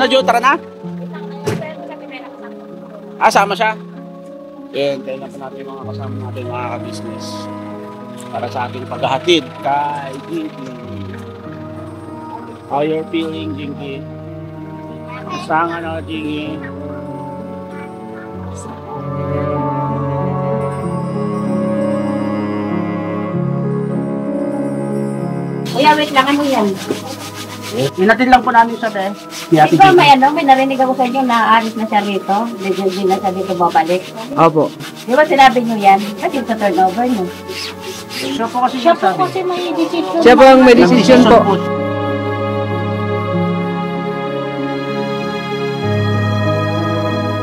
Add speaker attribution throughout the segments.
Speaker 1: Jo, tara na. Sama siya. Yan, tayo na po natin mga kasama natin, mga ka-business. Para sa ating paghahatid kay Jinky. How you're feeling, Jinky? Saan na, Jinky?
Speaker 2: Kuya, wait lang, ano yan?
Speaker 1: Inatin lang po namin siya, te.
Speaker 2: Ikaw, may narinig ako sa inyo na aalis na siya rito. Hindi na siya dito babalik.
Speaker 1: Opo.
Speaker 2: Di ba sinabi niyo yan? Kasi sa turnover niyo.
Speaker 1: Siya po kasi
Speaker 2: Siya po kasi may decision.
Speaker 3: Siya po ang may decision po.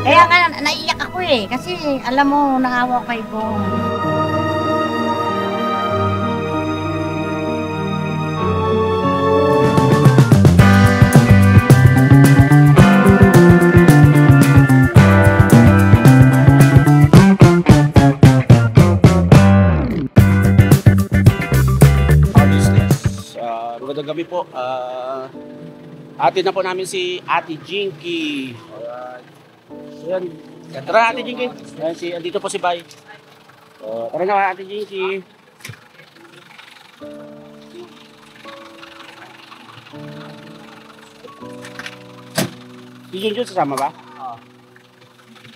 Speaker 2: Kaya nga, naiyak ako eh. Kasi alam mo, naawa kay ko.
Speaker 1: Magandang gabi po. Atid na po namin si Ate Jinky. Ayan. Tara, Ate Jinky. Ayan, andito po si Bay. Tara na, Ate Jinky. Si Junjun sasama ba? Oo.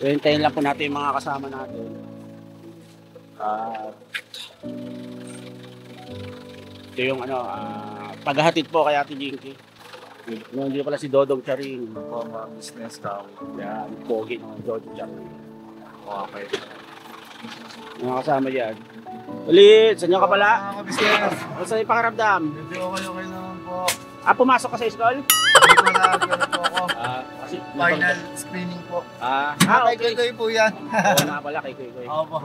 Speaker 1: Hintayin lang po natin yung mga kasama natin. Ito yung paghahatid po kay Ate Jinky. Hindi pala si Dodong Charing.
Speaker 4: Mga business tao.
Speaker 1: Yan, pogi ng Dodong Charing.
Speaker 4: Okay.
Speaker 1: Mga kasama yan. Ulit, saan ka pala?
Speaker 4: Mga business.
Speaker 1: O saan yung pakaramdam?
Speaker 4: Medyo okay naman po.
Speaker 1: Pumasok ka sa school?
Speaker 4: Hindi ko na po ako.
Speaker 1: Kasi
Speaker 4: Final screening po.
Speaker 1: Okay.
Speaker 4: Kay Koy po yan.
Speaker 1: Oo nga pala, kay Koy.
Speaker 4: Opo.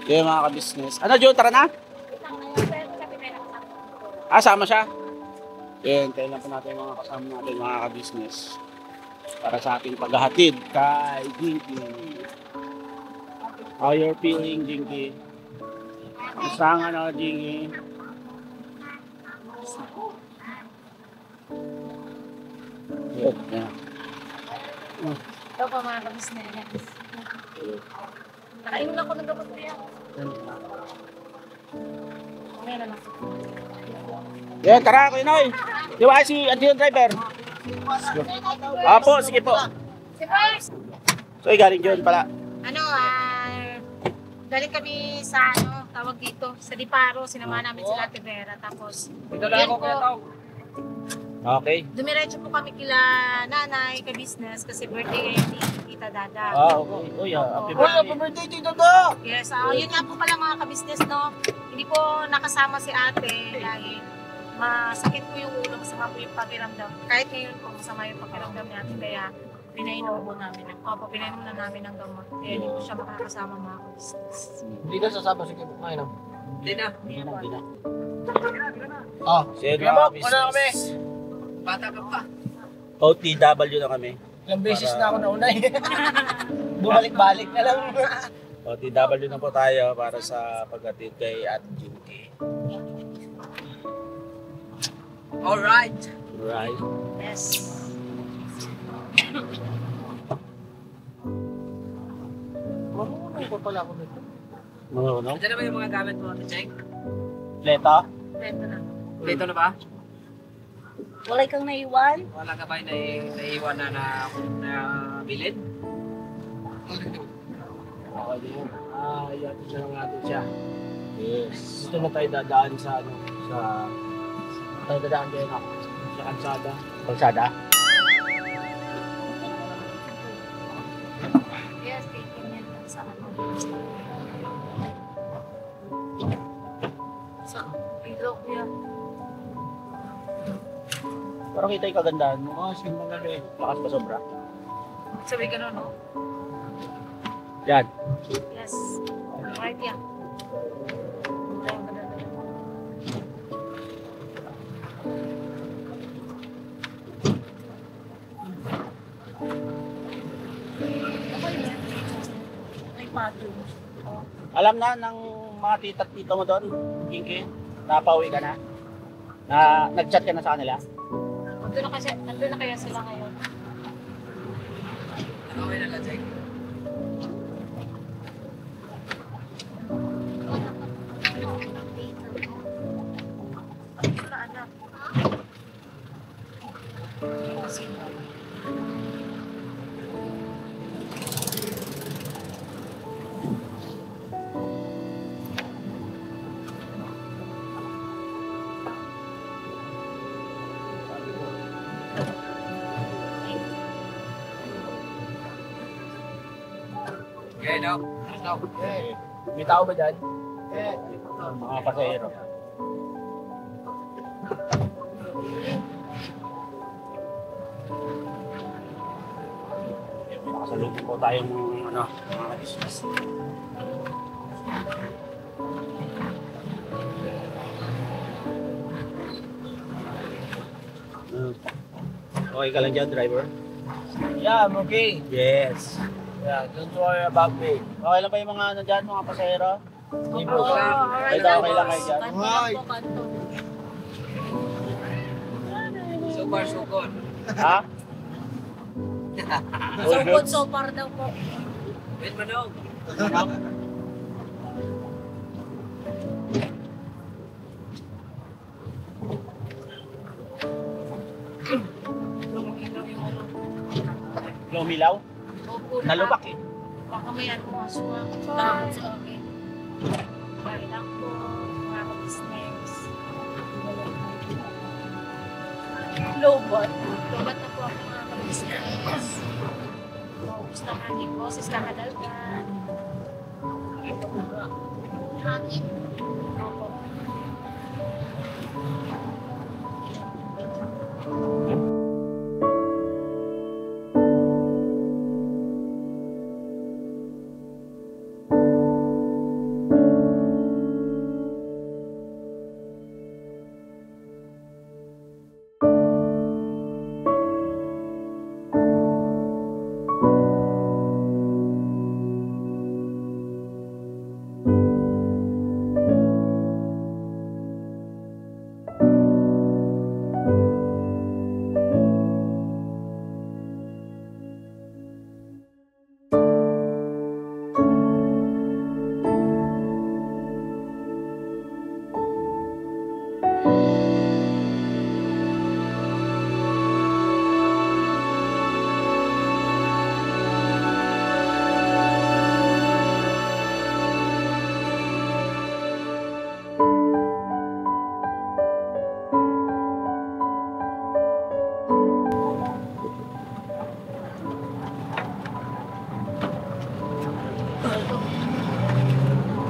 Speaker 1: Okay, mga ka-business. Jo, tara na? Sama siya? Yan, tayo lang po natin mga kasama natin, mga ka-business. Para sa ating paghahatid kay Jinky. How you're feeling, Jinky? Saan na, Jinky? Yan.
Speaker 2: Ito pa mga ka-business. Nakainom ako ng gamot ko yan. Meron ako.
Speaker 1: Yan, tara, Kuya Noy. Di ba si Andiyan driver? Apo, sige po.
Speaker 2: Si First!
Speaker 1: So, galing dyan pala.
Speaker 2: Galing kami sa tawag dito, sa Diparo. Sinama namin sila Ate Vera. Tapos,
Speaker 3: Ito lang ako, Kuya Tao.
Speaker 1: Okay.
Speaker 2: dumiretso po kami kila nanay, ka-business, kasi birthday ngayon ni Tita Dada.
Speaker 1: Okay. Uy, happy birthday.
Speaker 4: birthday, Tito Do!
Speaker 2: Yes, yun nga po pala mga ka-business, no? Hindi po nakasama si ate dahil masakit po yung ulo, masama po yung pakiramdam. Kahit ngayon po, masama yung pakiramdam ni ate, kaya pinainom po namin. Pinainom na namin ng gamot. Kaya hindi po siya makakasama mga ka-business.
Speaker 3: Hindi ka sasama sige po ngayon. Hindi na.
Speaker 1: Sige,
Speaker 3: Kuya Bob,
Speaker 1: business.
Speaker 3: wala na kami. Bata ka pa.
Speaker 1: OTW na kami.
Speaker 3: Ilang beses na ako naunay. Bumalik-balik na lang.
Speaker 1: OTW na po tayo para sa paghatid kay Ate Jinky.
Speaker 3: Alright.
Speaker 1: Right.
Speaker 2: Yes.
Speaker 3: Marunong ko pala ako nito.
Speaker 1: Marunong?
Speaker 3: Diyan na ba yung mga gamit mo, Ate Cheng?
Speaker 1: Leto?
Speaker 2: Ito na.
Speaker 3: Dito na ba?
Speaker 2: Wala kang naiwan?
Speaker 3: Wala ka ba yung naiiwan na bilid?
Speaker 1: Okay din. Iatid na lang natin siya. Yes. Dito na tayo dadaan sa tayo dadaan din ako. Sa kalsada. Kalsada?
Speaker 2: Yes, taking yan lang sa Sa ilok niya.
Speaker 1: Parang kita yung kagandahan mo. Sige maganda eh. Lakas pa sobra.
Speaker 2: Sabi ka no?
Speaker 1: Yan.
Speaker 2: Yes. Right yan.
Speaker 1: Alam na ng mga tita at tito mo doon, Jinky, napauwi ka na? Nag-chat ka na sa kanila?
Speaker 2: Nandun na kaya sila ngayon. Anak.
Speaker 3: Okay, no?
Speaker 1: May tao ba dyan? Mga pasahero. Nakasalubong po tayong mga business. Okay ka lang dyan, driver?
Speaker 3: Yeah, I'm okay.
Speaker 1: Yes.
Speaker 3: Yeah, don't worry about me.
Speaker 1: Okay lang ba yung mga nandyan, mga pasahero?
Speaker 3: Hindi
Speaker 2: Oo,
Speaker 3: po.
Speaker 2: alright
Speaker 1: Ito,
Speaker 2: lang
Speaker 1: okay lang
Speaker 2: boss.
Speaker 1: kayo dyan?
Speaker 2: Kanto lang po, kanto.
Speaker 3: So far, so good.
Speaker 1: Ha?
Speaker 2: So good, so far daw po.
Speaker 3: Wait, Manong.
Speaker 2: Lumilaw yung ano.
Speaker 1: Lumilaw?
Speaker 2: Opo,
Speaker 1: Nalubak eh.
Speaker 2: Baka may ano mga sumakot sa akin. Bye lang po, mga business. Lobot. Lobot na po ako mga business. Maubos na ang aking boses kakadalgan. Opo.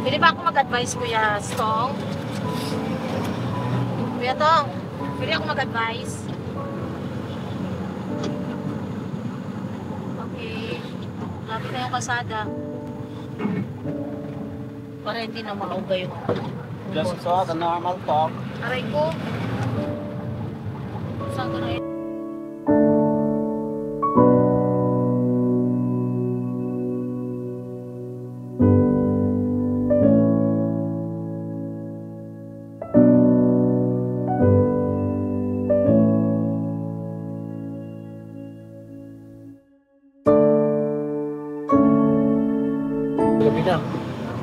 Speaker 2: Pwede ba ako mag-advise, Kuya Stong? Kuya Tong, pwede ako mag-advise? Okay. Lapit na yung kasada. Para hindi na mauga yung
Speaker 1: Just talk, a normal talk.
Speaker 2: aray ko. Saan ka na yun?
Speaker 3: Gabi na.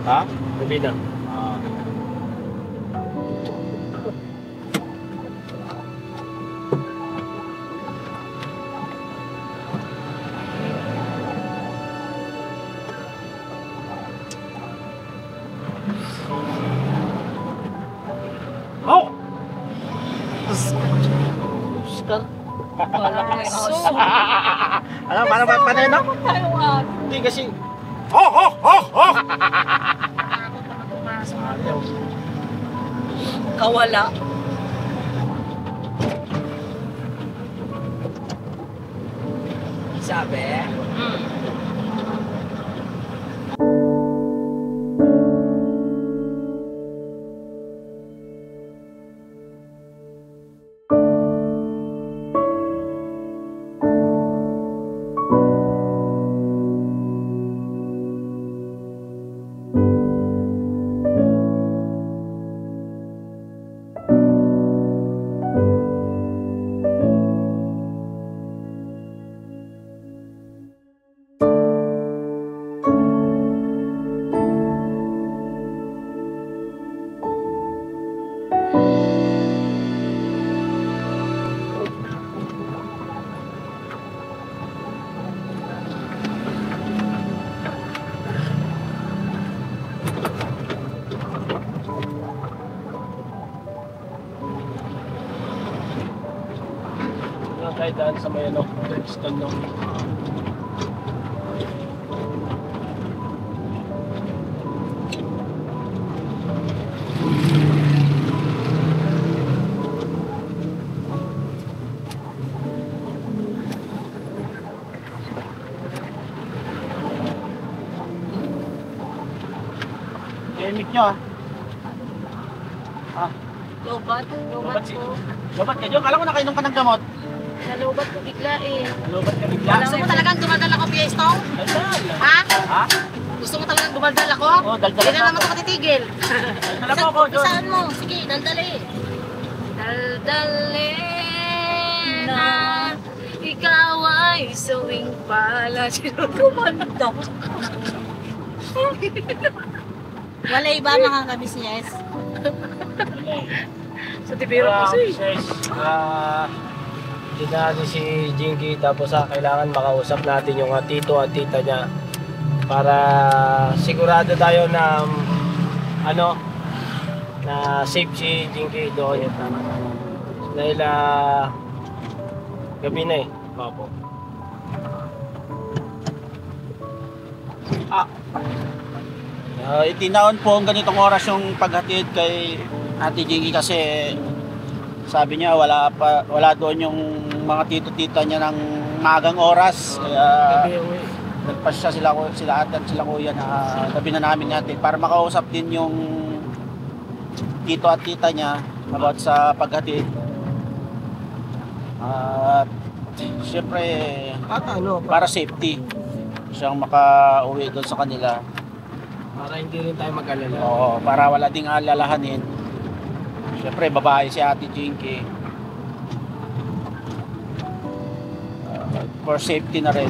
Speaker 1: Ha?
Speaker 3: Gabi na.
Speaker 1: Oh!
Speaker 3: Oscar.
Speaker 1: Ano, paano ba paano no?
Speaker 2: Taiwan.
Speaker 1: Hindi kasi... Oh, oh, oh, oh!
Speaker 2: Takot naman pumasok.
Speaker 3: Kawala. Sabi? tayo daan sa may ano, Brixton, no?
Speaker 1: Emit nyo ah.
Speaker 2: Lobat
Speaker 1: Lobat si-
Speaker 2: ko.
Speaker 1: Lobat ka dyan. Kala ko nakainom ka ng gamot.
Speaker 2: Nalobat ko bigla eh.
Speaker 1: Lobat ka bigla.
Speaker 2: Gusto mo talagang dumaldal ako, Fiestong?
Speaker 1: Daldal.
Speaker 2: Ha?
Speaker 1: Ha?
Speaker 2: Gusto mo talagang dumaldal ako?
Speaker 1: Oo, daldal
Speaker 2: Hindi na
Speaker 1: ako.
Speaker 2: naman ako titigil.
Speaker 1: Daldal ako ako doon.
Speaker 2: Saan mo? Sige, daldali. Daldali na ikaw ay sawing pala. Sino kumanda? Wala iba mga kabisnes. Sa tibiro ko siya.
Speaker 3: Dito natin si Jinky, tapos kailangan makausap natin yung tito at tita niya para sigurado tayo na ano na safe si Jinky doon. Dahil gabi na eh. Papo.
Speaker 1: Itinaon po ang ganitong oras yung paghatid kay Ate Jinky kasi sabi niya wala doon yung mga tito-tita niya ng magang oras. Kaya
Speaker 3: Gabi uwi.
Speaker 1: nagpasya sila ate at sila kuya na gabi na namin natin para makausap din yung tito at tita niya about sa paghatid. At syempre
Speaker 3: At ano,
Speaker 1: para safety siyang makauwi doon sa kanila.
Speaker 3: para hindi rin tayo mag-alala.
Speaker 1: Oo, para wala ding alalahanin. Syempre babae si Ate Jinky. For safety na rin.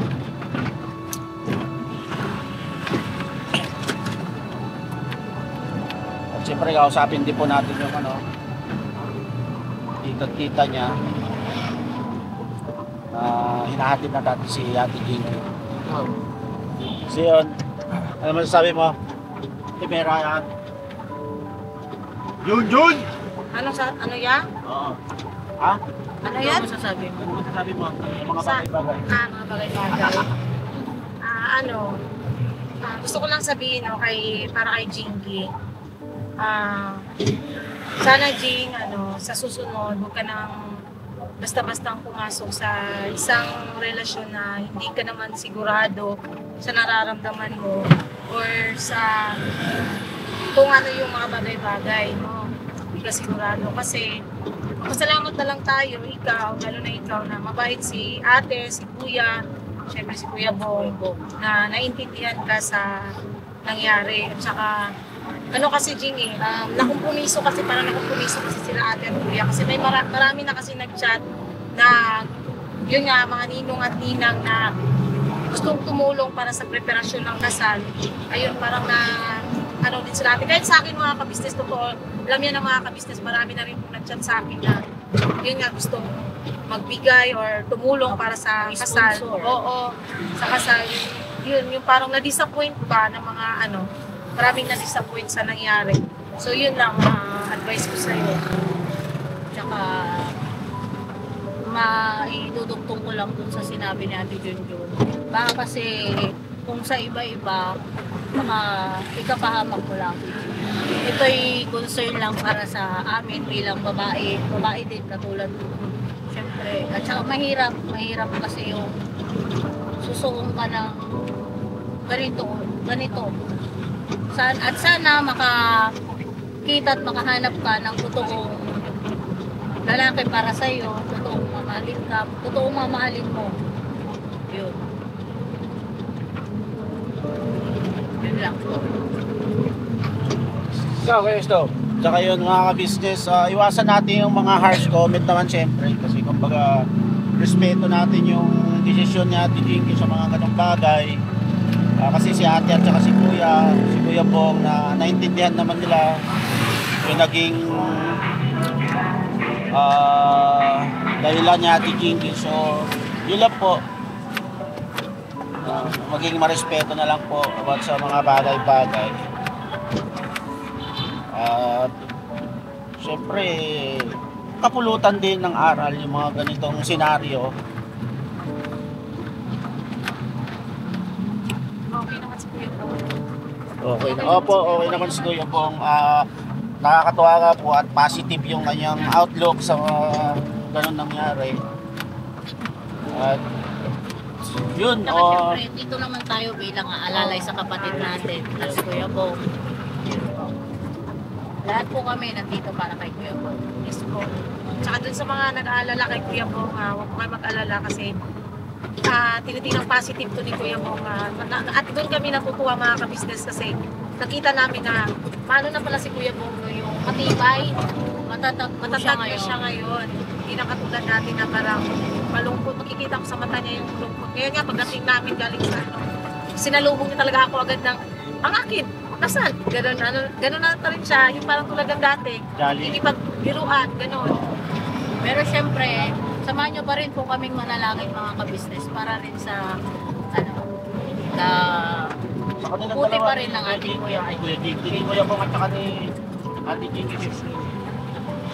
Speaker 1: At syempre kausapin din po natin yung tita niya na hinahatid na natin si Ate Jinky. So yun, ano masasabi mo? Timera yan. Jun!
Speaker 2: Ano yan?
Speaker 1: Oo. Ha?
Speaker 2: Ano yan? Masasabi mo?
Speaker 1: Ano masasabi mo? Yung mga
Speaker 2: Sa-
Speaker 1: bagay-bagay.
Speaker 2: Mga bagay-bagay. Gusto ko lang sabihin para kay Jinky. Sana Jing, sa susunod, huwag ka nang basta-bastang pumasok sa isang relasyon na hindi ka naman sigurado sa nararamdaman mo or sa kung ano yung mga bagay-bagay, no? Hindi ka sigurado kasi pasalamat na lang tayo, ikaw, lalo na ikaw na mabait si ate, si kuya, syempre si Kuya Bong, na naintindihan ka sa nangyari. At saka, kasi Jimmy, nakumpumiso kasi sila ate at kuya. Kasi may marami na kasi nag-chat na, yun nga, mga ninong at ninang na gustong tumulong para sa preparasyon ng kasal. Ayun, parang din sila ate. Kahit sa akin mga kabisnes, totoo, alam yan ng mga kabisnes, marami na rin nag-chat sa akin na, yun nga, gustong magbigay or tumulong para sa kasal. Oo, sa kasal. Yun, yung parang na-disappoint ba ng mga maraming na-disappoint sa nangyari. So yun lang advice ko sa iyo.
Speaker 5: Tsaka maidudugtong ko lang dun sa sinabi ni Ate Junjun. Baka kasi kung sa iba-iba, baka ikapahamak ko lang. Ito'y concern lang para sa amin bilang babae. Babae din katulad ko. Siyempre, at saka mahirap kasi yung susuong ka ng ganito. At sana makakita at makahanap ka ng totoong lalaki para sa iyo, totoong mamahalin ka, totoong mamahalin mo. Yun. Yun lang.
Speaker 3: Ikaw, kayo ito.
Speaker 1: Tsaka yun mga ka-business, iwasan natin yung mga harsh comment naman syempre kasi kumbaga respeto natin yung desisyon ni Ate Jinky sa mga ganong bagay. Kasi si ate at saka si Kuya Bong na naintindihan naman nila yung naging dahilan ni Ate Jinky. So yun lang po, maging marespeto na lang po about sa mga bagay-bagay. At syempre kapulutan din ng aral yung mga ganitong senaryo.
Speaker 2: Okay naman si Kuya Bong.
Speaker 1: Okay na. Opo, okay naman si Kuya Bong. Nakakatuwa nga po at positive yung kanyang outlook sa ganun nangyari. At yun,
Speaker 5: Saka syempre, dito naman tayo bilang alalay sa kapatid natin, at si Kuya Bong. Yun po. Lahat po kami nandito para kay Kuya Bong.
Speaker 2: Yes po. Tsaka dun sa mga nag-aalala kay Kuya Bong, huwag po kayo mag-alala kasi tinitingnan positive to ni Kuya Bong. At doon kami natutuwa mga ka-business kasi nakita namin na paano na pala si Kuya Bong no, yung matibay,
Speaker 5: Matatag po
Speaker 2: matatag
Speaker 5: siya
Speaker 2: na
Speaker 5: ngayon.
Speaker 2: siya ngayon. Hindi na katulad natin na parang malungkot. Makikita ko sa mata niya yung lungkot. Ngayon nga, pagdating namin galing sa sinalubong niya talaga ako agad ng, ang akin, nasaan? Ganun na rin siya. Yung parang tulad ng dati.
Speaker 1: jolly.
Speaker 2: Ikipagbiruan, ganun.
Speaker 5: Pero syempre, samahan nyo pa rin po kaming manalangin mga ka-business para rin sa na
Speaker 1: Sa kanilang
Speaker 5: buti
Speaker 1: dalawa
Speaker 5: pa rin
Speaker 1: ni
Speaker 5: ng ating Kuya
Speaker 1: Ay, Kuya Jing. Ni Kuya Bong at saka ni Ate Jinky.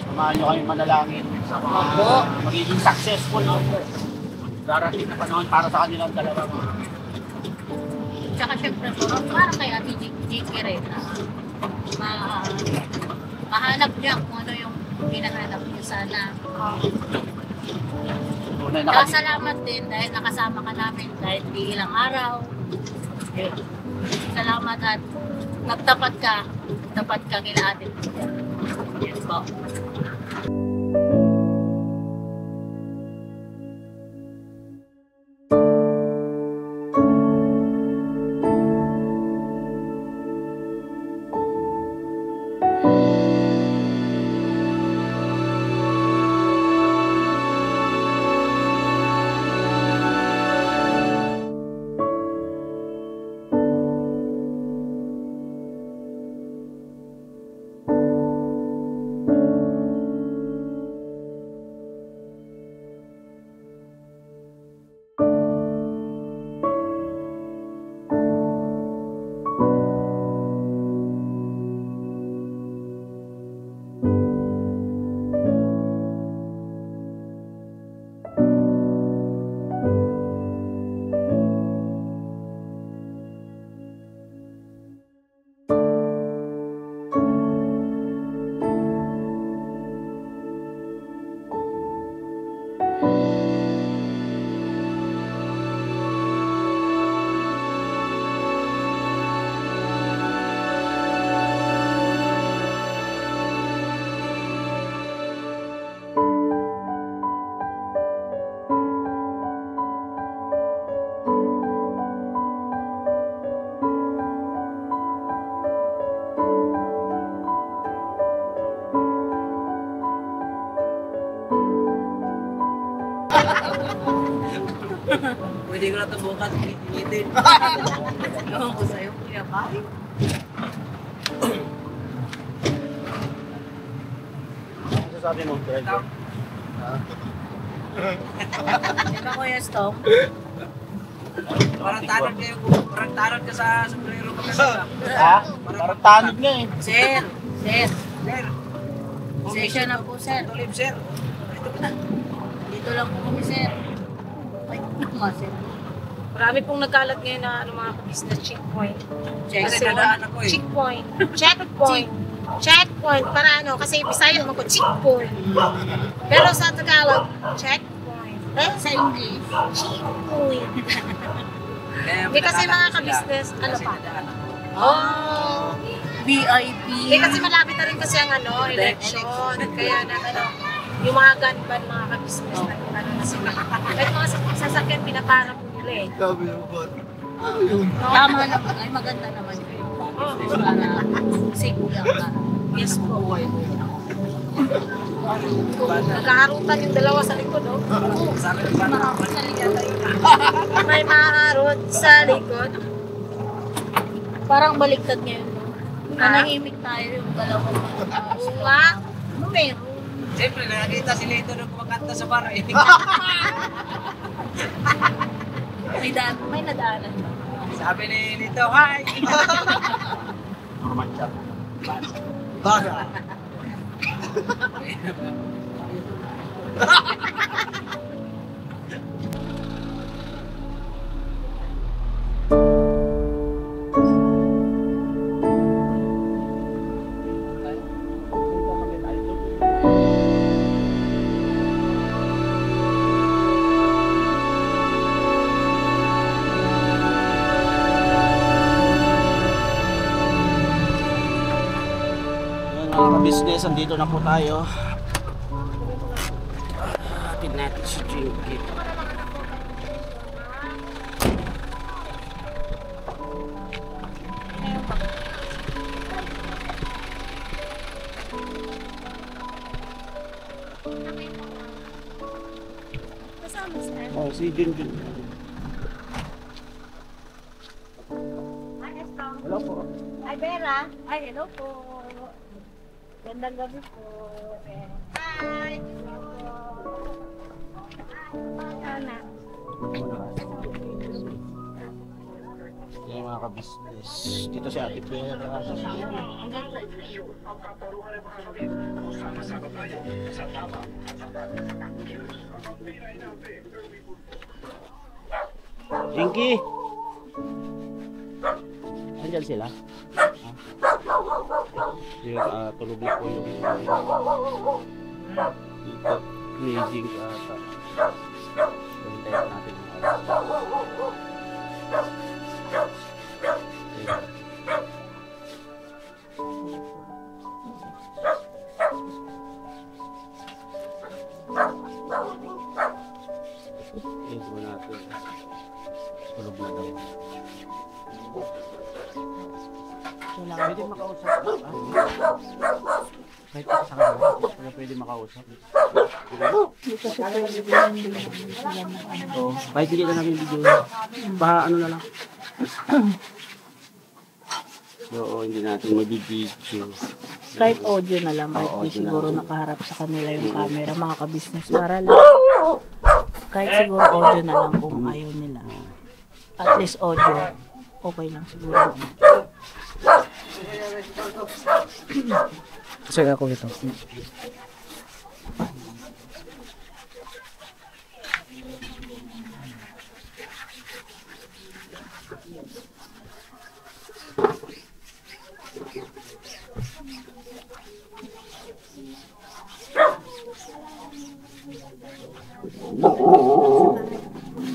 Speaker 1: Samahan nyo kami manalangin sa mga
Speaker 5: Opo.
Speaker 1: magiging successful. Darating na panahon para sa kanilang dalawa.
Speaker 5: tsaka syempre po, para kay Ate Jinky rin na mahanap niya kung ano yung hinahanap niya sana.
Speaker 1: Tunay na
Speaker 5: Kaya salamat din dahil nakasama ka namin kahit di ilang araw. Yun. Salamat at nagtapat ka kila Ate. Yes po.
Speaker 4: Pwede ko na ito bukas. Itin.
Speaker 5: Ewan ko sa'yo, Kuya Bay.
Speaker 1: Ano sabi mo, driver?
Speaker 5: Di ba Kuya Stong?
Speaker 4: Parang tanod ka sa sombrero mo kasi.
Speaker 1: Ha? Parang tanod nga eh.
Speaker 5: Sir,
Speaker 4: Sir,
Speaker 5: session na po sir.
Speaker 4: tulib sir.
Speaker 5: Dito lang po kami sir. Ay, naman sir.
Speaker 2: Marami pong nagkalat ngayon na mga business checkpoint.
Speaker 4: Kasi
Speaker 2: Kasi
Speaker 4: nadaan ako eh.
Speaker 2: checkpoint. Checkpoint. Checkpoint. Para ano, kasi Bisaya naman ko, checkpoint. Pero sa Tagalog, checkpoint. Eh,
Speaker 5: Sa English,
Speaker 2: checkpoint.
Speaker 4: Kaya
Speaker 2: Hindi kasi
Speaker 4: nadaan
Speaker 2: mga
Speaker 4: ako sila.
Speaker 2: ka-business, ano
Speaker 4: Kasi
Speaker 2: pa?
Speaker 4: nadaan ako.
Speaker 2: Oh.
Speaker 5: VIP.
Speaker 2: Eh, kasi malapit na rin kasi ang ano, election. Kaya na ano, yung mga gun ban, mga ka-business na ano na sila. Kahit mga sasakyan, pinapara po nila eh.
Speaker 4: Sabi mo ba?
Speaker 5: Tama naman. Ay, maganda naman yun. Para safe lang ka.
Speaker 2: Yes po. Nagkaharutan yung dalawa sa likod, oh.
Speaker 4: Sabi mo ba?
Speaker 5: Makakot sa likod.
Speaker 2: May maharot sa likod.
Speaker 5: Parang baliktad ngayon. No?
Speaker 2: Ah?
Speaker 5: Nanahimik tayo yung dalawang
Speaker 2: Oo nga.
Speaker 5: Ano meron?
Speaker 4: Siyempre, nakakita si Lito na kumakanta sa bar eh.
Speaker 5: May nadaanan ba?
Speaker 4: Sabi ni Lito, hi!
Speaker 1: Normal siya.
Speaker 4: Baga.
Speaker 1: Mga business, andito na po tayo. Atin natin si Jinky.
Speaker 2: Kasama siya.
Speaker 1: Oh, si Jinky. Hello po.
Speaker 5: Ay, Vera. Ay, hello po. Gandang gabi po.
Speaker 2: Hi! Ana.
Speaker 1: Yan mga ka-business. Dito si Ate Pera. Jinky! Andyan sila? Yung tulog na po yung dito. Amazing ata. Hintayin natin yung Ito natin. Tulog na daw. Pwede makausap. Kahit sa kanila, pwede makausap. So, kahit hindi na namin video. Ano na lang. So, hindi natin mag-video.
Speaker 5: Kahit audio na lang. Kahit
Speaker 1: Oo,
Speaker 5: di
Speaker 1: audio
Speaker 5: siguro
Speaker 1: na.
Speaker 5: nakaharap sa kanila yung camera, mga ka-business. Para lang. Kahit siguro audio na lang kung ayaw nila. At least audio. Okay lang siguro.
Speaker 3: Kasi ako ito.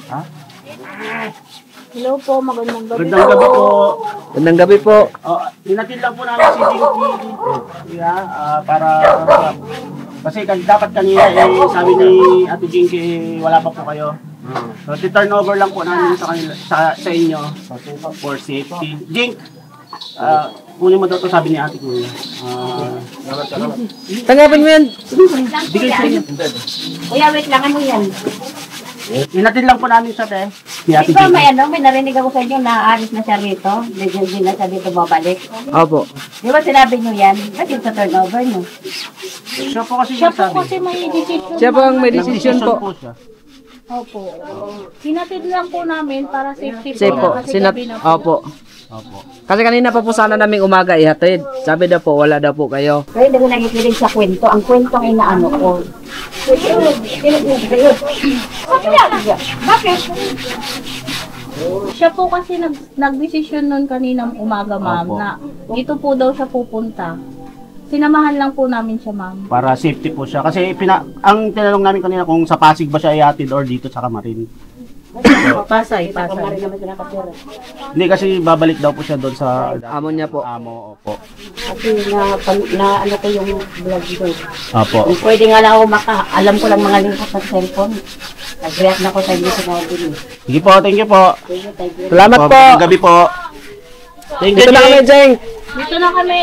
Speaker 1: Ha?
Speaker 5: Hello po, magandang gabi
Speaker 1: Magandang gabi po.
Speaker 3: Magandang gabi po.
Speaker 1: Hinatid lang po namin si Jinky. Para kasi dapat kanina sabi ni Ate Jinky wala pa po kayo. So turn over lang po namin sa kanila sa inyo for safety. Jink, kunin mo daw to sabi ni Ate Kuya.
Speaker 3: Tanggapin mo yan.
Speaker 1: Bigay sa inyo.
Speaker 5: Kuya, wait lang, ano yan?
Speaker 1: Hinatid lang po namin sa te. Si Ate
Speaker 5: Di ba may
Speaker 1: Jinky.
Speaker 5: may narinig ako sa inyo na aalis na siya rito? Hindi na siya dito babalik.
Speaker 3: Opo.
Speaker 5: Di ba sinabi niyo yan? Kasi sa turnover niyo.
Speaker 1: Siya po kasi
Speaker 5: Siya po
Speaker 1: nagsabi.
Speaker 5: kasi may decision.
Speaker 3: Siya po ang may decision po.
Speaker 1: siya.
Speaker 5: Opo. Hinatid lang po namin para safety
Speaker 3: Safe po.
Speaker 5: Kasi gabi na po.
Speaker 3: Opo.
Speaker 1: Opo.
Speaker 3: Kasi kanina pa po sana naming umaga ihatid. Sabi daw po, wala daw po kayo.
Speaker 5: Kaya hindi ko nakikinig sa kwento. Ang kwento ay inaano ko. Bakit? Siya po kasi nagdesisyon nun kaninang umaga, ma'am,
Speaker 1: Opo.
Speaker 5: na dito po daw siya pupunta. Sinamahan lang po namin siya, ma'am.
Speaker 1: Para safety po siya. Kasi ang tinanong namin kanina kung sa Pasig ba siya ihatid or dito sa Kamarin.
Speaker 5: Pasay.
Speaker 1: Hindi kasi babalik daw po siya doon sa
Speaker 3: Amo niya po.
Speaker 1: amo. Opo.
Speaker 5: Kasi na ano ko yung vlog ko.
Speaker 1: Opo.
Speaker 5: Kung pwede nga lang ako alam ko lang mga link sa cellphone. Nag-react na ako sa inyo sa mga din.
Speaker 1: Sige po, thank you po.
Speaker 5: Thank you.
Speaker 3: Salamat po.
Speaker 1: Magandang gabi po. Thank you,
Speaker 3: Dito na kami,
Speaker 1: Jeng.
Speaker 3: Jeng.
Speaker 5: Dito na kami.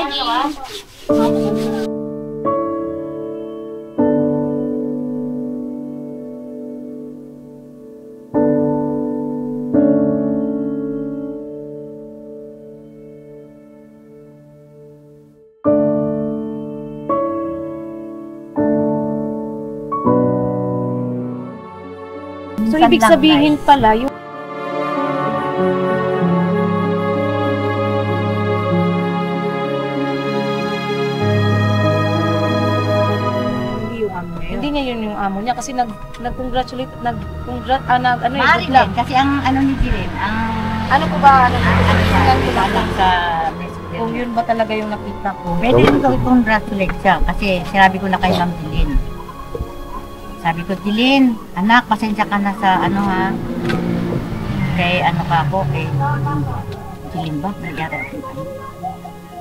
Speaker 2: So, ibig sabihin pala, yung hindi niya yun yung amo niya kasi nag-congratulate,
Speaker 5: Maaari din, kasi ang ano ni Jiren, ang
Speaker 2: ano po ba,
Speaker 5: ano lang sa messenger.
Speaker 2: kung yun ba talaga yung nakita ko.
Speaker 5: Pwede rin ko i-congratulate siya kasi sinabi ko na kay Ma'am Jilin. Sabi ko, Jilin, anak, pasensya ka na sa ano ha. Kay ano ka ako, kay Jilin ba? Nagyara.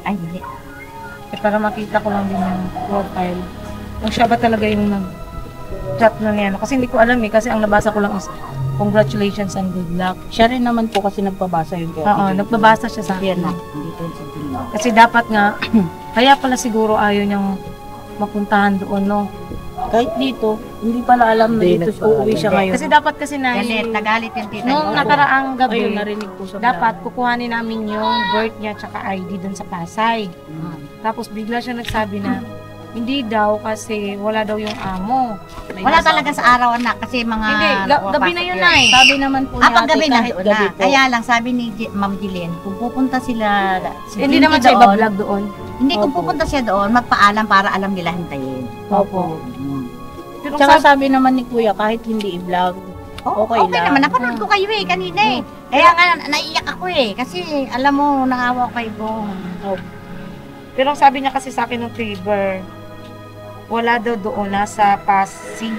Speaker 5: Ay, hindi.
Speaker 2: Eh, para makita ko lang din yung profile. Kung siya ba talaga yung nag-chat na niya. Kasi hindi ko alam eh, kasi ang nabasa ko lang is congratulations and good luck.
Speaker 6: Siya rin naman po kasi nagpabasa yun kay
Speaker 2: Oo,
Speaker 6: Ate Jing.
Speaker 2: nagbabasa siya sa
Speaker 5: Hindi
Speaker 2: akin.
Speaker 5: na, hindi ko si Jilin.
Speaker 2: Kasi dapat nga, kaya pala siguro ayaw niyang mapuntahan doon, no?
Speaker 6: Kahit dito, hindi pala alam na
Speaker 3: Hindi,
Speaker 6: dito
Speaker 3: nagpaalam.
Speaker 6: uuwi siya ngayon.
Speaker 2: Kasi dapat kasi na
Speaker 5: Galit, nagalit yung tita
Speaker 2: nung
Speaker 5: niya.
Speaker 2: nakaraang gabi,
Speaker 6: Ayun, narinig ko sa
Speaker 2: dapat kukuhanin namin yung birth niya tsaka ID doon sa Pasay.
Speaker 5: Hmm.
Speaker 2: Tapos bigla siya nagsabi na hindi daw kasi wala daw yung amo.
Speaker 5: Wala talaga sa araw anak kasi mga
Speaker 2: Hindi, gabi na yun na eh.
Speaker 6: Sabi naman po
Speaker 5: Ah,
Speaker 6: niya,
Speaker 5: pag gabi
Speaker 6: ate,
Speaker 5: na
Speaker 6: kahit
Speaker 5: doon
Speaker 6: gabi
Speaker 5: na.
Speaker 6: po.
Speaker 5: Kaya lang sabi ni Ma'am Jilin, kung pupunta sila si
Speaker 2: Hindi
Speaker 5: Jinky
Speaker 2: naman siya
Speaker 5: doon,
Speaker 2: iba-vlog doon.
Speaker 5: Hindi, kung
Speaker 6: Opo.
Speaker 5: pupunta siya doon, magpaalam para alam nila hintayin.
Speaker 6: Opo.
Speaker 2: Pero
Speaker 6: Tsaka sabi naman ni Kuya, kahit hindi i-vlog,
Speaker 5: Oh,
Speaker 6: Okay
Speaker 5: okay,
Speaker 6: lang.
Speaker 5: naman. Napanood ko kayo eh, kanina eh. Kaya nga, naiiyak ako eh. Kasi, alam mo, naawa ko kay Bong.
Speaker 2: Pero ang sabi niya kasi sa akin ng favor, wala daw doon, nasa Pasig.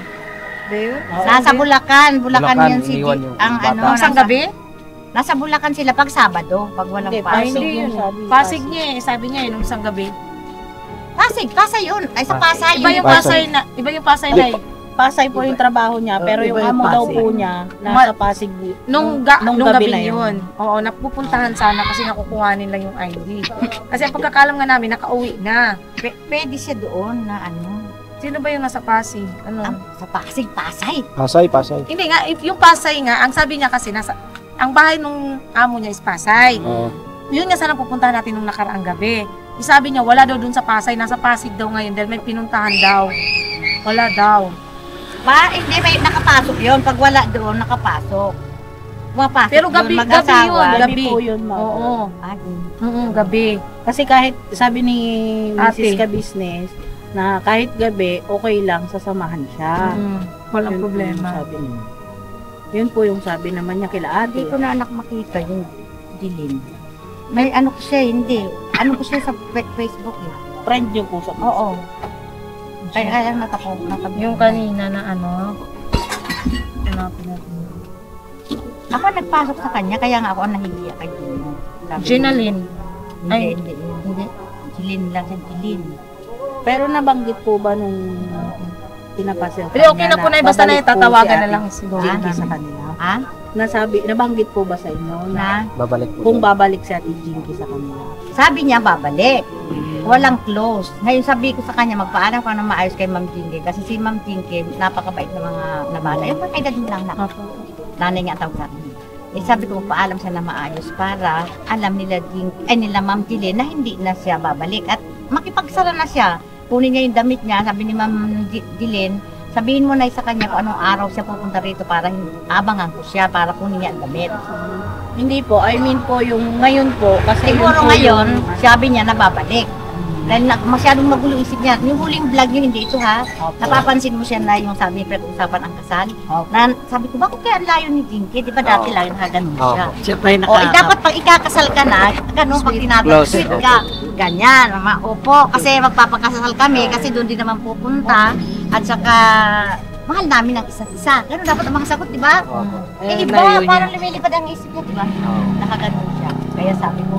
Speaker 2: Ba yun?
Speaker 5: Nasa Bulacan. Bulacan
Speaker 3: Bulacan,
Speaker 5: yun si
Speaker 3: iniwan
Speaker 5: Di-
Speaker 3: yung
Speaker 5: ang
Speaker 3: bata.
Speaker 5: ano.
Speaker 2: Nung isang
Speaker 5: nasa-
Speaker 2: gabi?
Speaker 5: Nasa Bulacan sila pag Sabado, pag walang
Speaker 6: Hindi,
Speaker 5: Pasig.
Speaker 6: Pasig
Speaker 2: Hindi
Speaker 6: yun
Speaker 2: yun.
Speaker 6: sabi.
Speaker 2: Pasig niya eh, sabi niya eh, nung isang gabi.
Speaker 5: Pasay yun. Ay, sa Pasay.
Speaker 2: Iba yung Pasay na, iba yung Pasay na eh.
Speaker 6: Pasay po yung trabaho niya, pero
Speaker 3: Iba
Speaker 6: yung
Speaker 3: yung
Speaker 6: amo daw
Speaker 3: Pasig.
Speaker 6: po niya, nasa Pasig.
Speaker 2: Nung gabi na yun. Oo, napupuntahan sana kasi nakukuha nila yung ID. Kasi ang pagkakalam nga namin, nakauwi na.
Speaker 5: Pwede siya doon na ano.
Speaker 2: Sino ba yung nasa Pasig? Ano?
Speaker 5: Sa Pasig, Pasay.
Speaker 3: Pasay.
Speaker 2: Hindi nga, yung Pasay nga, ang sabi niya kasi, ang bahay nung amo niya is Pasay.
Speaker 3: Oo.
Speaker 2: Yun nga sana pupuntahan natin nung nakaraang gabi. Sabi niya, wala daw dun sa Pasay, nasa Pasig daw ngayon dahil may pinuntahan daw. Wala daw.
Speaker 5: Hindi, may nakapasok yun. Pag wala doon, nakapasok. Pumapasok
Speaker 2: Pero
Speaker 5: yun,
Speaker 2: gabi
Speaker 5: mag-asawa.
Speaker 2: yun, gabi.
Speaker 6: Gabi po yun, ma'am.
Speaker 2: Oo. Gabi.
Speaker 6: Kasi kahit, sabi ni
Speaker 2: Ate.
Speaker 6: Mrs. Ka-Business, na kahit gabi, okay lang, sasamahan siya.
Speaker 2: Walang
Speaker 6: Yun po
Speaker 2: problema.
Speaker 6: yung sabi niya. Yun po yung sabi naman niya kila ate.
Speaker 5: Hindi ko na anak makita yung dilim. May ano ko siya, hindi. Ano ko siya sa Facebook eh.
Speaker 6: Friend niyo po sa
Speaker 5: Oo. Kaya natako.
Speaker 2: Yung kanina na ano, hanapin natin.
Speaker 5: Ako nagpasok sa kanya, kaya nga ako ang nahihiya kay Jilin. Sabi ko,
Speaker 2: Ginaline.
Speaker 5: Hindi,
Speaker 2: Ay.
Speaker 5: hindi. Jilin lang sa Jilin.
Speaker 6: Pero nabanggit po ba nung pinapasel
Speaker 2: Pero okay na po na, basta na tatawagan na lang siguro.
Speaker 6: Jinky
Speaker 2: namin.
Speaker 6: sa kanila.
Speaker 5: Ha?
Speaker 6: Nasabi, nabanggit po ba sa inyo na
Speaker 5: Na?
Speaker 3: Babalik po.
Speaker 6: kung babalik si Ate Jinky sa kanila?
Speaker 5: Sabi niya babalik. Walang close. Ngayon sabi ko sa kanya, magpaalam ka na maayos kay Ma'am Jinky. Kasi si Ma'am Jinky, napakabait na mga nabala. Yung mga edad mo lang na. Nanay nga ang tawag sa akin. Eh sabi ko, magpaalam siya na maayos para alam nila nila Ma'am Jinky na hindi na siya babalik. At makipagsara na siya. Kunin niya yung damit niya. Sabi ni Ma'am Jilin, sabihin mo na sa kanya kung anong araw siya pupunta rito para abangan ko siya para kunin niya ang damit.
Speaker 6: Hindi po, I mean po yung ngayon po. Kasi
Speaker 5: Siguro
Speaker 6: yun po
Speaker 5: ngayon, sabi niya na babalik. Dahil masyadong magulo isip niya. Yung huling vlog niyo, hindi ito ha. Napapansin mo siya na yung sabi niya, pag-usapan ang kasal. Na, sabi ko, bakit kaya ang layo ni Jinky? Di ba dati lang nakaganon siya?
Speaker 6: Siya pa yung
Speaker 5: O, dapat pag ikakasal ka na, ganun pag
Speaker 3: Close.
Speaker 5: tinatanggit ka, ganyan, mama, opo, kasi magpapakasal kami, kasi doon din naman pupunta, at saka, mahal namin ang isa't isa. Ganun dapat ang mga sagot, di ba? Eh, iba, parang lumilipad ang isip niya, di ba? Nakaganon siya. Kaya sabi ko,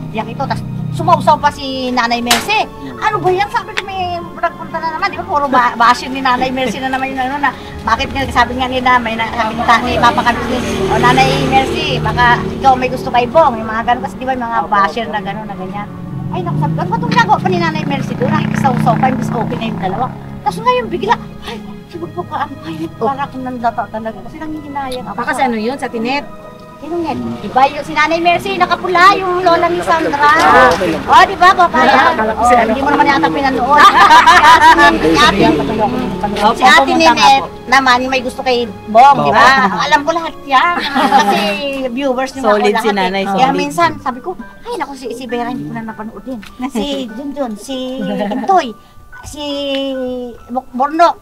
Speaker 5: yak ito, tapos sumausaw pa si Nanay Mercy. Ano ba yan? Sabi ko, may nagpunta na naman, di ba? Puro bashin ni Nanay Mercy na naman yung ano na, bakit nga, sabi nga nila, may nakaminta ni Papa Kabusiness, o Nanay Mercy, baka ikaw may gusto kay Bong, yung mga ganun, kasi di ba yung mga basher na gano'n, na ganyan. Ay, naku, sabi ko, ano ba itong nagawa pa ni Nanay Mercy doon? Nakikisaw-saw pa, imbis okay na yung dalawa. Tapos ngayon, bigla, ay, siguro po ka, ay, para akong nandata talaga, kasi nangihinayang ako.
Speaker 2: Kasi ano yun, sa Tinet.
Speaker 5: Sino yan? Diba yung si Nanay Mercy, nakapula, yung lola ni Sandra. O, di ba, papaya? Hindi mo naman yata pinanood. Si Ate Ninette naman, may gusto kay Bong, di ba? Alam ko lahat yan. Kasi viewers nyo
Speaker 6: Solid
Speaker 5: ako
Speaker 6: si
Speaker 5: lahat.
Speaker 6: Nanay,
Speaker 5: Kaya
Speaker 6: solid.
Speaker 5: minsan, sabi ko, ay naku, si Vera hindi ko na napanood din. Si Junjun, si Intoy, si Bornok.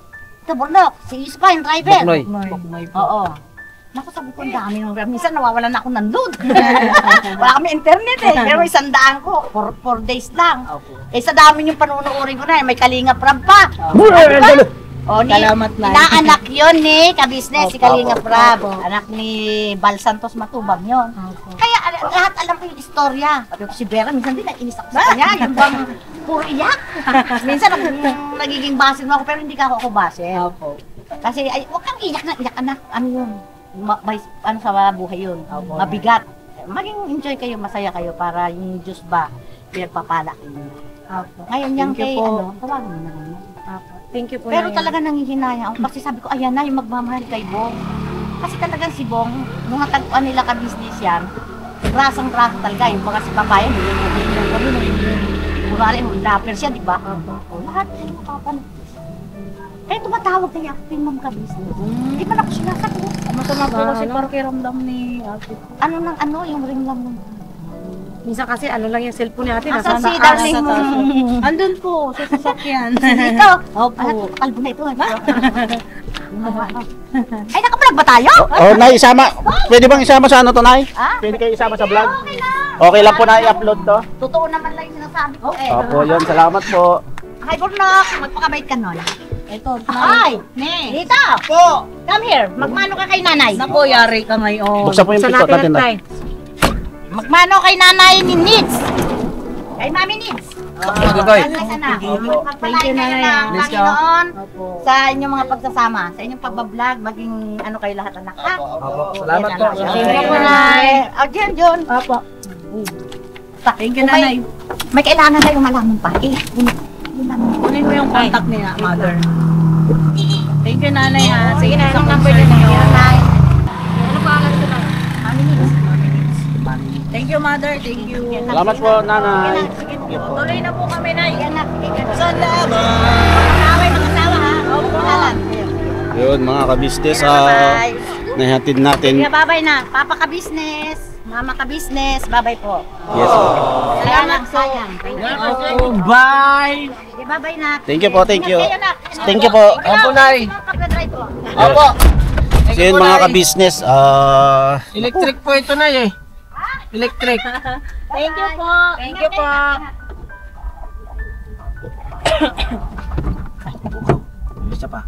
Speaker 7: Ito, Burnok, si Ispa, yung driver.
Speaker 3: Buknoy.
Speaker 7: Oo. Naku, sabi ko, ang dami nung minsan nawawalan ako ng load. Wala kami internet eh. Pero may 100 ko, 4 days lang. Eh sa dami yung panunuorin ko na, may Kalinga Prab pa. O,
Speaker 6: Salamat na.
Speaker 7: Inaanak yun ni kabisnes, si Kalinga Prab.
Speaker 6: Opo.
Speaker 7: Anak ni Bal Santos Matubang yun. Kaya lahat alam ko yung istorya. Sabi ko si Vera, minsan din naiinis ako sa kanya. Yung bang puro iyak. Minsan ako nagiging basin mo ako, pero hindi ka ako basin.
Speaker 6: Opo.
Speaker 7: Kasi ay, huwag kang iyak na iyak, anak. Ano yun? Ano sa buhay yun? Mabigat. Maging enjoy kayo, masaya kayo para yung Diyos ba pinagpapala kayo. Ngayon yan
Speaker 6: Thank you
Speaker 7: kay,
Speaker 6: po.
Speaker 7: tawagin mo na naman.
Speaker 6: Thank you po.
Speaker 7: Pero
Speaker 6: Nay.
Speaker 7: talaga nangihinaya ako kasi sabi ko, ayan na yung magmamahal kay Bong. Kasi talagang si Bong, nung natagpuan nila ka-business yan, grasang-grasa talaga. Yung mga si Papayan, yung kami, kunwari, rapper siya, di ba? O, lahat yung mapapanood. Kaya tumatawag kaya ako yung mga ka-business. Hindi man ako sinasagot.
Speaker 6: Masama po kasi pakiramdam ni ate.
Speaker 7: Ano nang ano, yung ring lang nung...
Speaker 6: Minsan kasi ano lang yung cellphone ni ate.
Speaker 7: Asan
Speaker 6: nasa
Speaker 7: si
Speaker 6: taas,
Speaker 7: darling
Speaker 6: sa
Speaker 7: mo?
Speaker 6: taas. Andun po, sa sasakyan.
Speaker 7: Dito.
Speaker 6: Opo.
Speaker 7: Kalbo na ito. Ay, nakapalag ba tayo?
Speaker 1: Oh, Nay, isama. Pwede bang isama sa ano to, Nay?
Speaker 7: Ha?
Speaker 1: Pwede kayo isama sa vlog?
Speaker 7: Okay lang.
Speaker 1: Okay lang po na i-upload to.
Speaker 7: Totoo naman lang yung sinasabi ko eh.
Speaker 1: Opo, yun. Salamat po.
Speaker 7: Hi, Burnok. Magpakabait ka nun.
Speaker 6: Ito,
Speaker 7: Ay! Dito! Po! Come here. Magmano ka kay nanay.
Speaker 6: Naku, yari ka ngayon.
Speaker 1: Buksan po yung pikot natin, Nay.
Speaker 7: Magmano kay nanay ni Nids. Kay mami Nids.
Speaker 3: Tutoy.
Speaker 7: Magpalain kayo
Speaker 6: nanay.
Speaker 7: ng
Speaker 3: Let's go.
Speaker 7: Panginoon
Speaker 6: Opo.
Speaker 7: sa inyong mga pagsasama, sa inyong pagbablog, maging ano kayo lahat anak ha?
Speaker 3: Salamat po.
Speaker 7: Thank you, nanay. Oh, John.
Speaker 6: Opo. Thank you,
Speaker 7: Kung may-
Speaker 6: nanay.
Speaker 7: May kailangan kayong malaman pa.
Speaker 6: Kunin mo yung contact niya, mother. Thank you, nanay ha.
Speaker 7: Sige na,
Speaker 6: Sa
Speaker 7: anong number
Speaker 6: concern
Speaker 7: niyo?
Speaker 6: niyo.
Speaker 7: Nanay.
Speaker 2: Ano pa alam ko na?
Speaker 7: Mami Nids.
Speaker 6: Thank you, mother. Thank you.
Speaker 1: Salamat po, Nanay.
Speaker 7: Tuloy na po kami na. Yan na. Salamat. Mag-away mag-asawa ha. Opo.
Speaker 1: Yun, mga ka-business,
Speaker 7: Bye.
Speaker 1: nahatid natin.
Speaker 7: Sige, bye-bye na. Papa ka-business. Mama ka-business. Bye-bye po.
Speaker 1: Yes.
Speaker 7: Salamat sayang. Thank you.
Speaker 3: Bye!
Speaker 7: Sige, bye-bye na.
Speaker 1: Thank you po, thank you.
Speaker 7: Kayo na.
Speaker 1: Thank you po.
Speaker 3: Opo, Nay.
Speaker 7: Pagdadrive po.
Speaker 3: Opo.
Speaker 1: So yun, mga ka-business,
Speaker 3: Electric po ito na eh. Electric.
Speaker 7: Thank you po. Thank you po.
Speaker 3: Isa pa.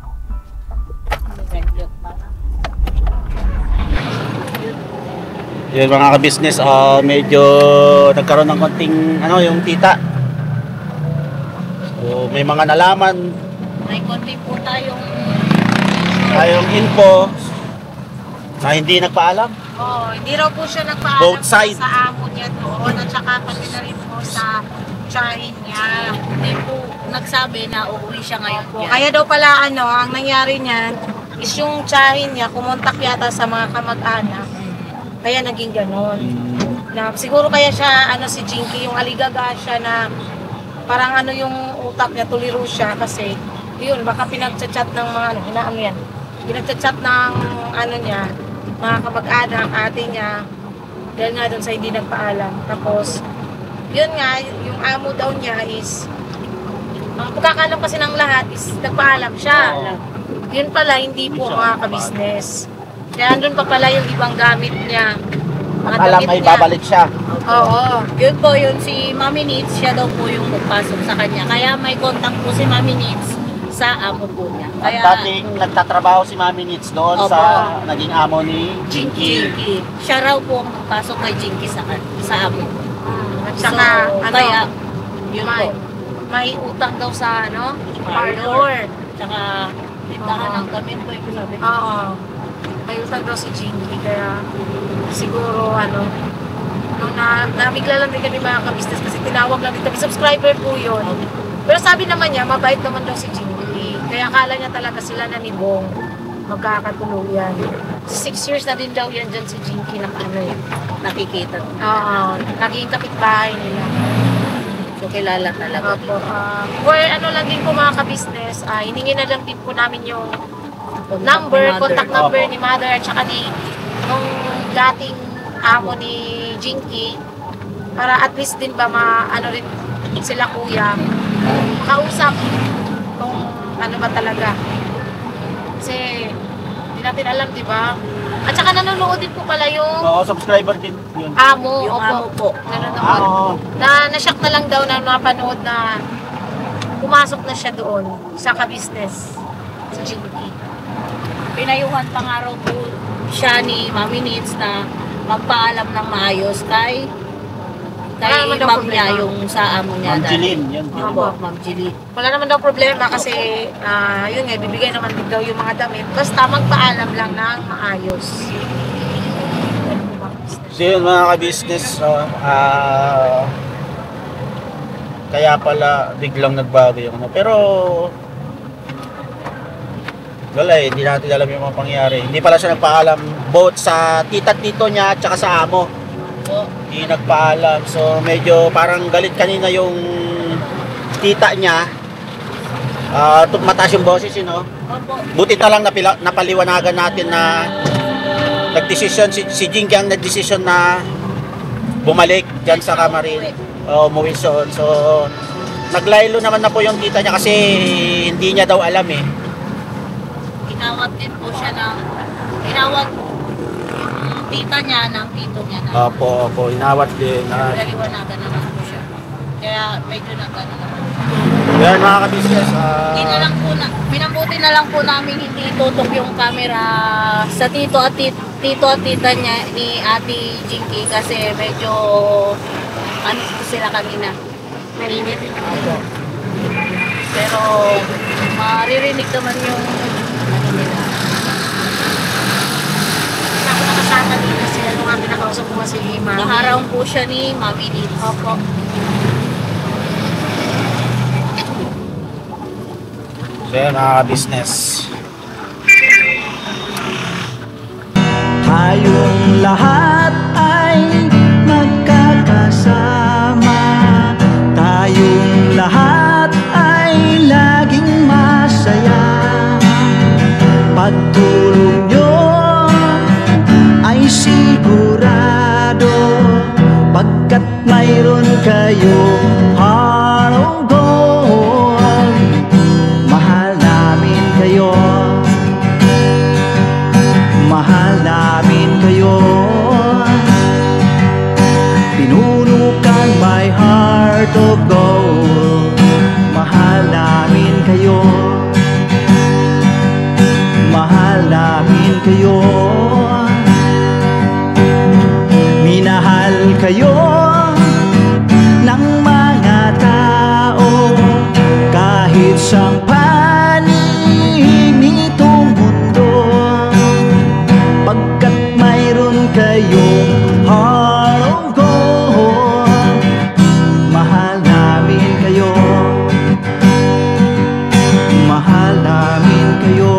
Speaker 1: yun mga ka-business, medyo nagkaroon ng konting, ano, yung tita. So, may mga nalaman,
Speaker 5: May konti po tayong
Speaker 1: tayong info na hindi nagpaalam.
Speaker 2: Oh, hindi raw po siya nagpaalam
Speaker 1: Both side.
Speaker 2: sa amo niya doon at saka pati na rin po sa tsahin niya.
Speaker 5: hindi po nagsabi na uuwi siya ngayon.
Speaker 2: Po. Kaya daw pala ano, ang nangyari niyan is yung tsahin niya kumontak yata sa mga kamag-anak. Kaya naging ganon. Na, siguro kaya siya, ano si Jinky, yung aligaga siya na parang ano yung utak niya, tuliro siya kasi yun, baka pinagchat-chat ng mga ano, hinaano yan. Pinagchat-chat ng ano niya, mga kamag-anak, ate niya, dahil nga doon sa hindi nagpaalam. Tapos, yun nga, yung amo daw niya is, ang pagkakalam kasi ng lahat is nagpaalam siya. Yun pala, hindi po mga ka-business. Kaya andun pa pala yung ibang gamit niya. Mga
Speaker 1: Alam
Speaker 2: damit
Speaker 1: ay
Speaker 2: niya.
Speaker 1: babalik siya.
Speaker 2: Oo.
Speaker 5: Yun po, yun si Mami Needs, siya daw po yung magpasok sa kanya. Kaya may contact po si Mami Needs sa amo po niya.
Speaker 1: At
Speaker 5: Kaya,
Speaker 1: dating nagtatrabaho si Mami Nits doon
Speaker 5: Opo.
Speaker 1: sa naging amo ni Jinky.
Speaker 5: Jinky. Siya raw po ang magpasok kay Jinky sa amo.
Speaker 2: At saka, ano,
Speaker 5: kaya, yun
Speaker 2: may,
Speaker 5: po.
Speaker 2: may utang daw sa, ano, parlor.
Speaker 5: Tsaka, tindahan ng damit po yung sabi.
Speaker 2: Oo. May utang daw si Jinky. Kaya, siguro, ano, nung nabigla lang din kami mga ka-business kasi tinawag lang din kami. Subscriber po yun. Pero sabi naman niya, mabait naman daw si Jinky. Kaya akala niya talaga sila na ni Bong magkakatuluyan. 6 years na din daw yan dyan si Jinky na ano yun.
Speaker 5: Nakikita.
Speaker 2: Oo. Naging kapitbahay nila.
Speaker 5: So, kilala talaga.
Speaker 2: Opo. For ano lang din po mga ka-business, hiningi na lang din po namin yung number, contact number ni Mother at saka ni nung dating amo ni Jinky para at least din ba ano rin sila kuya kausap kung ano ba talaga Kasi hindi natin alam, di ba? At saka nanonood din po pala yung
Speaker 1: Oo, subscriber din yun.
Speaker 2: amo.
Speaker 5: Yung amo po.
Speaker 2: Nanonood.
Speaker 1: Oo.
Speaker 2: Na-shock na lang daw na napanood na pumasok na siya doon sa ka-business. Sa Jinky.
Speaker 5: Pinayuhan pa nga raw po siya ni Mami Nits na magpaalam ng maayos kay
Speaker 2: Wala naman daw
Speaker 5: ma'am niya,
Speaker 2: problema.
Speaker 5: yung sa amo niya.
Speaker 1: Ma'am Jeline, yan.
Speaker 5: Opo, Ma'am Jeline.
Speaker 2: Wala naman daw problema kasi yun nga, bibigay naman din daw yung mga damit. Basta magpaalam lang ng maayos.
Speaker 1: So yun mga ka-business, kaya pala biglang nagbago yung ano. Pero wala eh, hindi natin alam yung mga pangyari. Hindi pala siya nagpaalam both sa tita at tito niya at saka sa amo. Hindi nagpaalam. So medyo parang galit kanina yung tita niya. Mataas yung boses yun, no? Buti na lang napaliwanagan natin na nagdesisyon si Jinky ang nagdesisyon na bumalik dyan sa Kamarin. Umuwi soon. So naglaylo naman na po yung tita niya kasi hindi niya daw alam eh.
Speaker 5: Tinawag din po siya ng, tinawag yung tita niya ng tito niya na.
Speaker 1: Opo, inawat din.
Speaker 5: Naliwanagan naman po siya. Kaya medyo nagano naman.
Speaker 1: Yan mga ka-business.
Speaker 5: Hindi na lang po na, minabuti na lang po namin hindi tutok yung camera sa tito at tita niya ni Ate Jinky kasi medyo ano po sila kanina. Mainit. Pero maririnig naman yung ano nila.
Speaker 2: Kasi ako nakasama din kasi ano nga pinakausap ko si Mami.
Speaker 5: Naharaw po siya ni Mami Nits.
Speaker 2: Opo.
Speaker 1: So yan mga ka-business.
Speaker 8: Tayong lahat ay magkakasama. Tayong lahat ay laging masaya. Pagtulong nyo ay sigurado, pagkat mayroon kayong heart of gold. Mahal namin kayo, mahal namin kayo. Pinuno kang my heart of gold. Mahal namin kayo, mahal namin kayo. Minahal kayo ng mga tao kahit sa panig nitong mundo, pagkat mayroon kayong heart of gold. Mahal namin kayo, mahal namin kayo.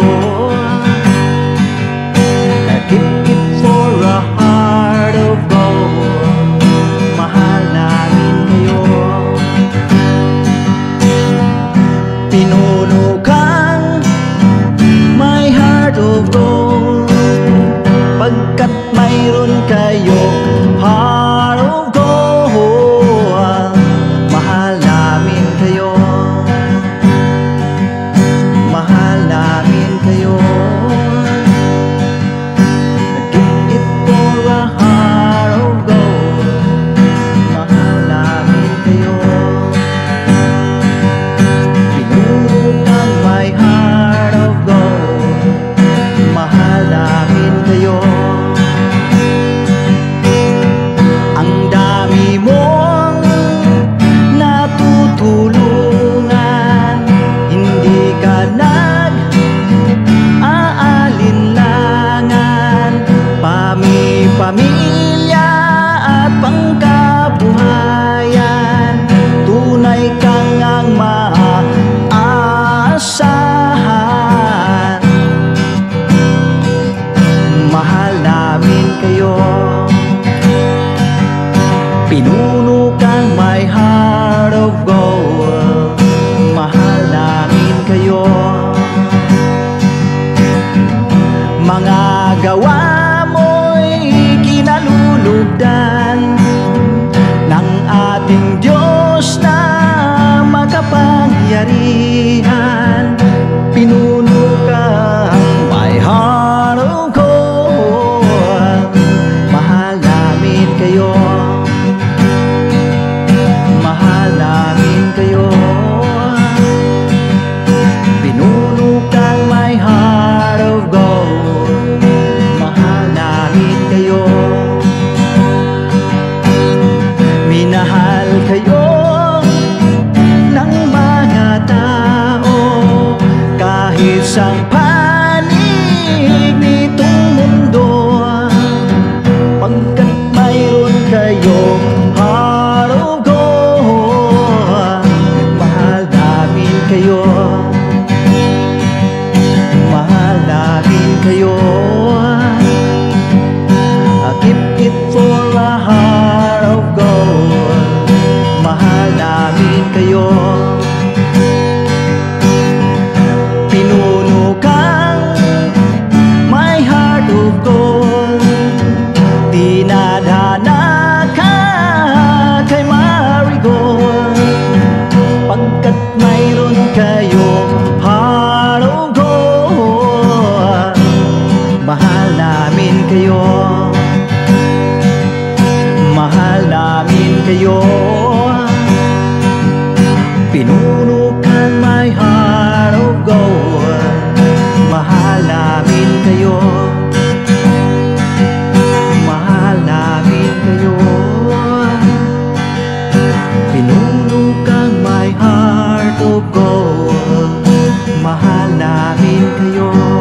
Speaker 8: Keep it for a heart of gold. Mahal namin kayo. Pinuno isang panig nitong mundo, pagkat mayroon kayong heart of gold. Mahal namin kayo, mahal namin kayo. I keep it for a heart of gold. Mahal namin kayo. Pinuno kang my heart of gold. Dinadana ka kay marigold, pagkat mayroon kayong heart of gold. Mahal namin kayo, mahal namin kayo. Pinuno kang my heart of gold. Mahal namin kayo, mahal namin kayo. Pinuno kang my heart of gold. Mahal namin kayo.